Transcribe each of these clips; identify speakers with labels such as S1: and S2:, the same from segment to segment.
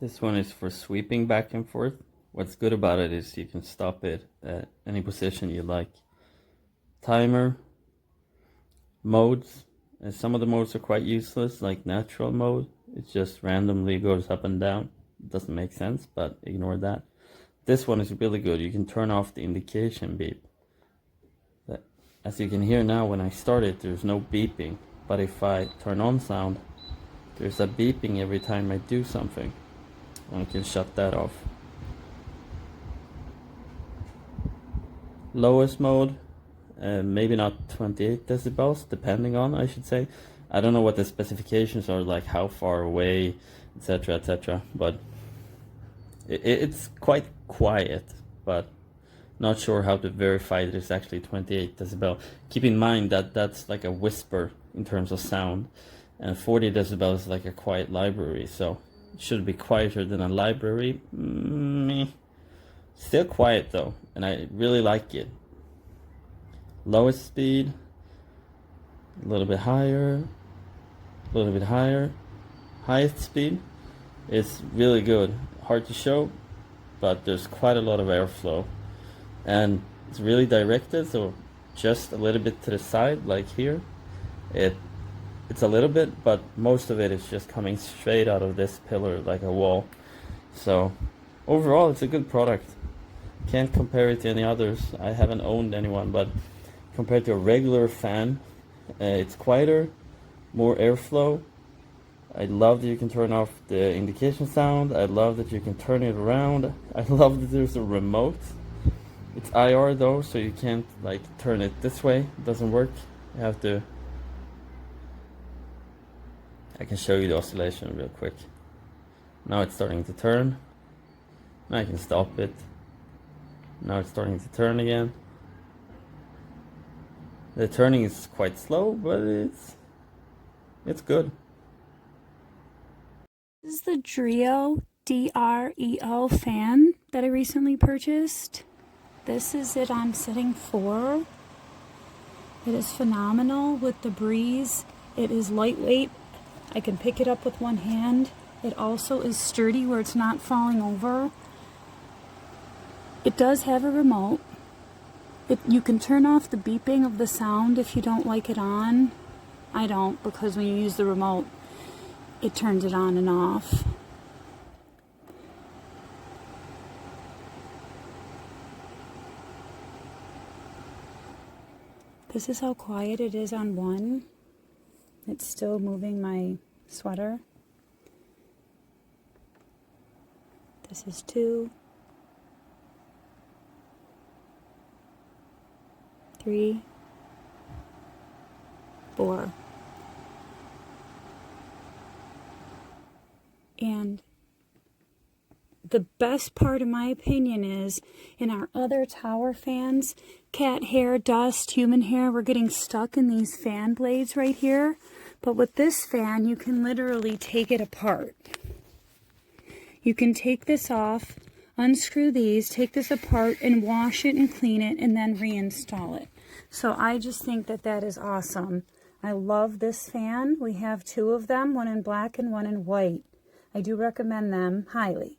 S1: This one is for sweeping back and forth. What's good about it is you can stop it at any position you like. Timer, modes, and some of the modes are quite useless, like natural mode. It just randomly goes up and down. It doesn't make sense, but ignore that. This one is really good. You can turn off the indication beep. As you can hear now, when I start it, there's no beeping. But if I turn on sound, there's a beeping every time I do something. And I can shut that off. Lowest mode, maybe not 28 decibels, depending on, I should say. I don't know what the specifications are, like how far away, etc, etc. But it's quite quiet, but not sure how to verify that it's actually 28 decibel. Keep in mind that that's like a whisper in terms of sound, and 40 decibels is like a quiet library, so it should be quieter than a library. Still quiet though, and I really like it. Lowest speed, a little bit higher, a little bit higher. Highest speed is really good. Hard to show, but there's quite a lot of airflow, and it's really directed, so just a little bit to the side, like here. It's a little bit, but most of it is just coming straight out of this pillar like a wall. So overall, it's a good product. Can't compare it to any others. I haven't owned anyone, but compared to a regular fan, it's quieter, more airflow. I love that you can turn off the indication sound. I love that you can turn it around. I love that there's a remote. It's IR though, so you can't like turn it this way. It doesn't work. You have to... I can show you the oscillation real quick. Now it's starting to turn. Now I can stop it. Now it's starting to turn again. The turning is quite slow, but it's good.
S2: This is the Dreo, D-R-E-O fan that I recently purchased. This is it on setting 4. It is phenomenal with the breeze. It is lightweight. I can pick it up with one hand. It also is sturdy where it's not falling over. It does have a remote. You can turn off the beeping of the sound if you don't like it on. I don't, because when you use the remote, it turns it on and off. This is how quiet it is on 1. It's still moving my sweater. This is 2. 3, 4. And the best part, in my opinion, is in our other tower fans, cat hair, dust, human hair, we're getting stuck in these fan blades right here. But with this fan, you can literally take it apart. You can take this off, unscrew these, take this apart, and wash it and clean it, and then reinstall it. So I just think that that is awesome. I love this fan. We have 2 of them, one in black and one in white. I do recommend them highly.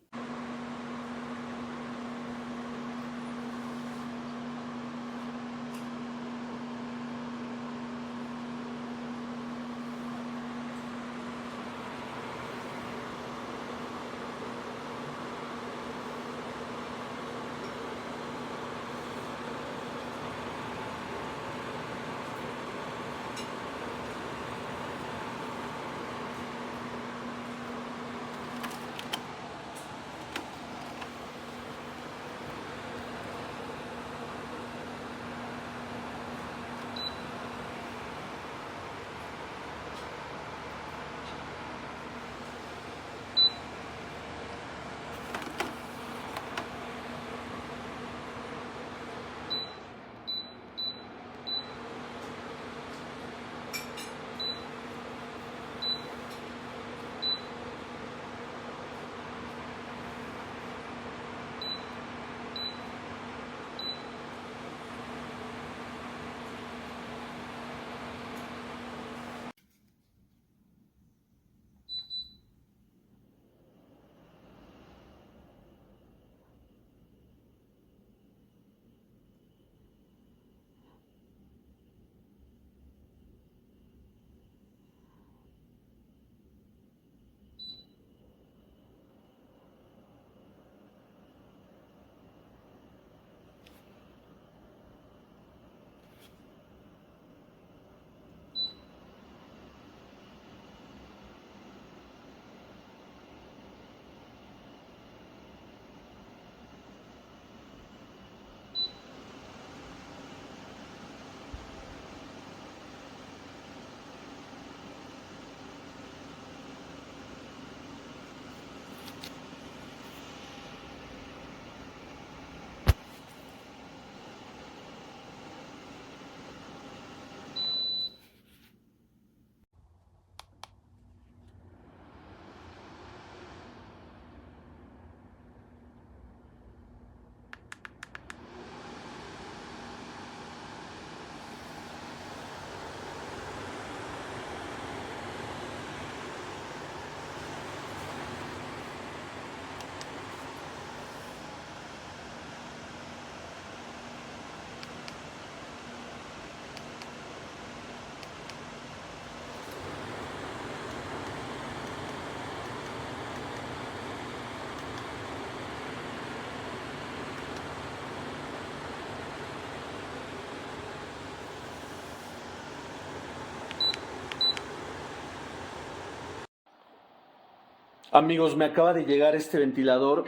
S3: Amigos, me acaba de llegar este ventilador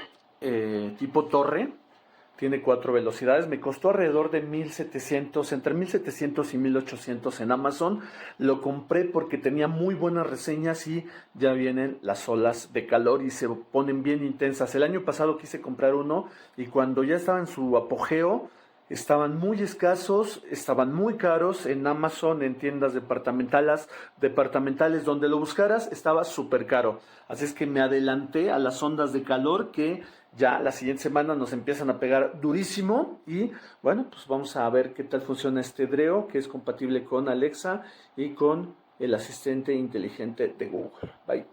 S3: tipo torre. Tiene 4 velocidades. Me costó alrededor de 1,700, entre 1,700 y 1,800 en Amazon. Lo compré porque tenía muy buenas reseñas y ya vienen las olas de calor y se ponen bien intensas. El año pasado quise comprar uno y cuando ya estaba en su apogeo, estaban muy escasos, estaban muy caros en Amazon, en tiendas departamentales, donde lo buscaras estaba súper caro. Así es que me adelanté a las ondas de calor que ya la siguiente semana nos empiezan a pegar durísimo. Y bueno, pues vamos a ver qué tal funciona este Dreo, que es compatible con Alexa y con el asistente inteligente de Google. Bye.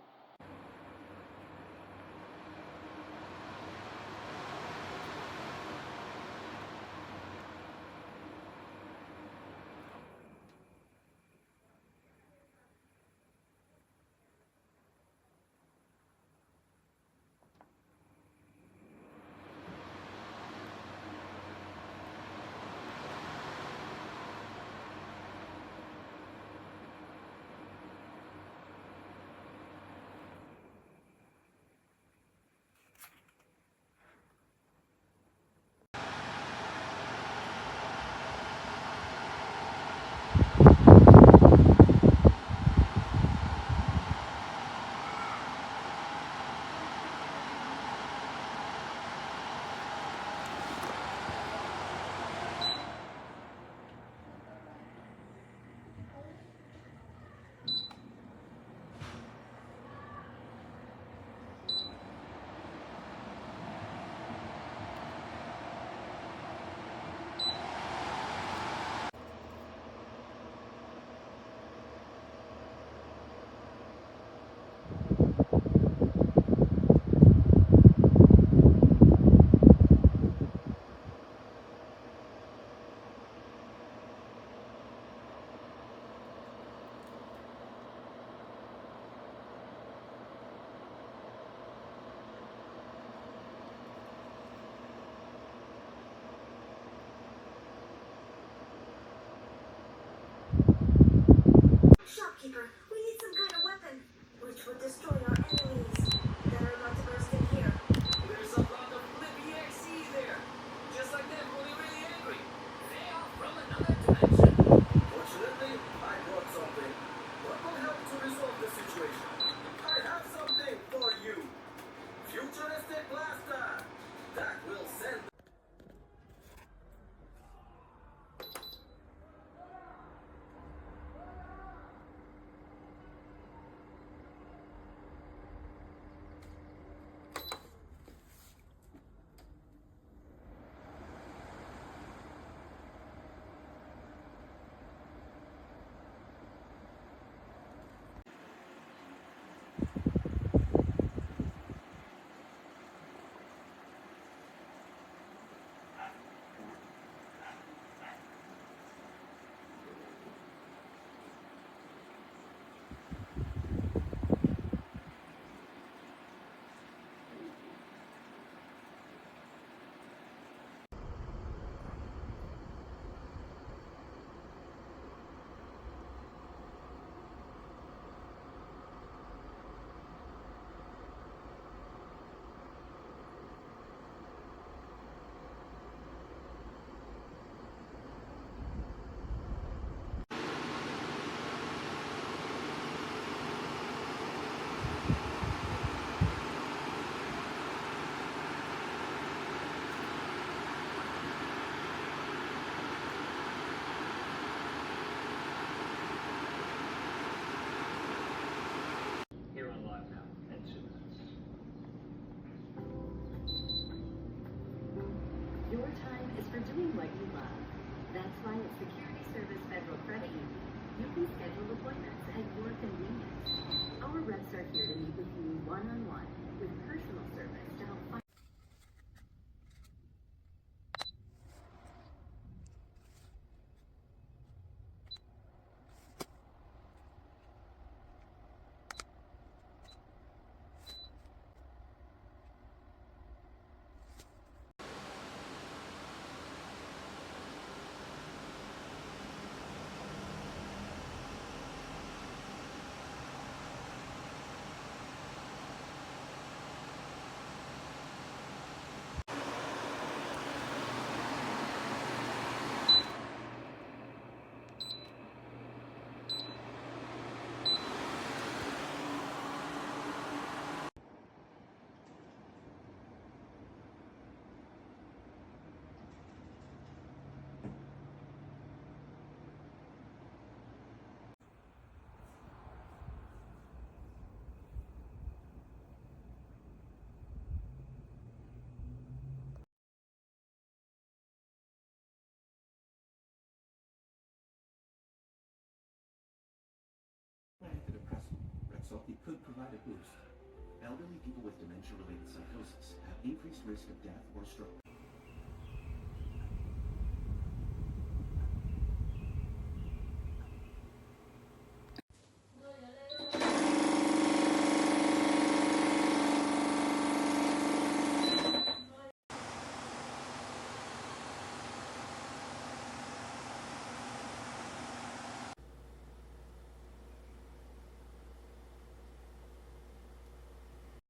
S4: Shopkeeper, we need some kind of weapon which would destroy our enemies that are about to burst in here.
S5: There's a lot of flippy XCs there, just like them when they're really angry. They are from another dimension. Fortunately, I brought something. What will help to resolve the situation? I have something for you. Futuristic blaster that will send.
S6: Your time is for doing what you love. That's why at Security Service Federal Credit Union, you can schedule appointments at your convenience. Our reps are here to meet with you one-on-one with personal service to help find
S7: so it could provide a boost. Elderly people with dementia-related psychosis have increased risk of death or stroke.